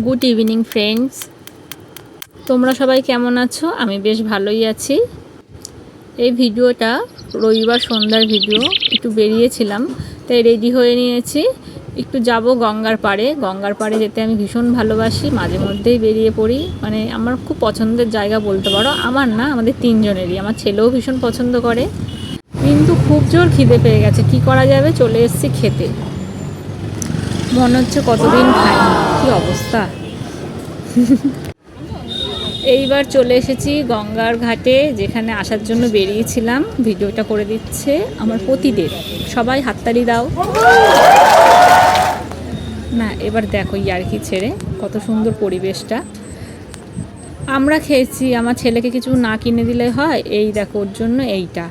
Good evening friends, তোমরা সবাই কেমন আছো? আমি বেশ ভালোই আছি। এই ভিডিওটা রবিবার সন্ধ্যার ভিডিও। একটু বেরিয়েছিলাম, তাই রেডি হয়ে নিয়েছি। একটু যাব গঙ্গার পাড়ে। গঙ্গার পাড়ে যেতে আমি ভীষণ ভালোবাসি, মাঝে মধ্যেই বেরিয়ে পড়ি। মানে আমার খুব পছন্দের জায়গা বলতে পারো। আমার না, আমাদের তিনজনেরই। আমার ছেলেও ভীষণ পছন্দ করে, কিন্তু খুব জোর খিদে পেয়ে গেছে। কি করা যাবে, চলে এসেছি খেতে। মনে হচ্ছে কতদিন খাইনি, কি অবস্থা। এইবার চলে এসেছি গঙ্গার ঘাটে, যেখানে আসার জন্য বেরিয়েছিলাম। ভিডিওটা করে দিচ্ছে আমার পতিদেব। সবাই হাততালি দাও না। এবার দেখো ইয়ার্কি ছেড়ে, কত সুন্দর পরিবেশটা। আমরা খেয়েছি, আমার ছেলেকে কিছু না কিনে দিলে হয়। এই দেখো ওর জন্য এইটা,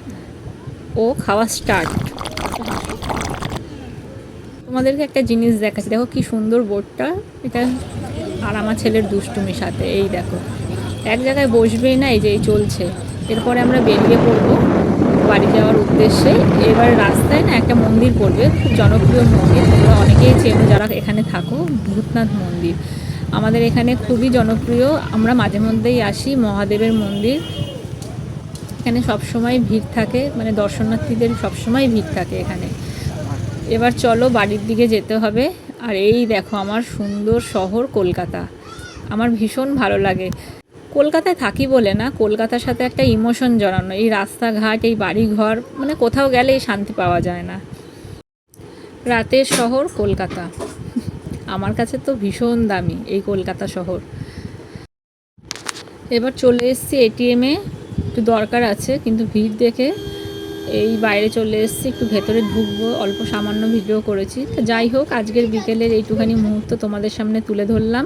ও খাওয়া স্টার্ট। তোমাদেরকে একটা জিনিস দেখাচ্ছি, দেখো কি সুন্দর বোর্ডটা এটা। আর আমার ছেলের দুষ্টুমির সাথে এই দেখো, এক জায়গায় বসবেই না। এই যে এই চলছে। এরপরে আমরা বেরিয়ে পড়বো বাড়ি যাওয়ার উদ্দেশ্যে। এবার রাস্তায় না একটা মন্দির পড়বে, খুব জনপ্রিয় মন্দির, তোমরা অনেকেই চেনো যারা এখানে থাকো। ভূতনাথ মন্দির আমাদের এখানে খুবই জনপ্রিয়। আমরা মাঝে মধ্যেই আসি। মহাদেবের মন্দির, এখানে সবসময় ভিড় থাকে, মানে দর্শনার্থীদের সবসময় ভিড় থাকে এখানে। এবার চলো বাড়ির দিকে যেতে হবে। আর এই দেখো আমার সুন্দর শহর কলকাতা, আমার ভীষণ ভালো লাগে। কলকাতায় থাকি বলে না, কলকাতার সাথে একটা ইমোশন জড়ানো। এই রাস্তাঘাট, এই বাড়িঘর, মানে কোথাও গেলে এই শান্তি পাওয়া যায় না। রাতের শহর কলকাতা আমার কাছে তো ভীষণ দামি এই কলকাতা শহর। এবার চলে এসেছি এটিএমে, একটু দরকার আছে, কিন্তু ভিড় দেখে এই বাইরে চলে এসেছি। একটু ভেতরে ঢুকবো, অল্প সামান্য ভিডিও করেছি। যাই হোক, আজকের বিকেলের এইটুখানি মুহূর্ত তোমাদের সামনে তুলে ধরলাম।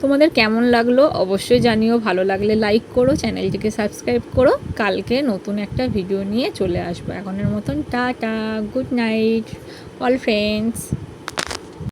তোমাদের কেমন লাগলো অবশ্যই জানিও। ভালো লাগলে লাইক করো, চ্যানেলটিকে সাবস্ক্রাইব করো। কালকে নতুন একটা ভিডিও নিয়ে চলে আসবো। এখনের মতন tata, good night all friends.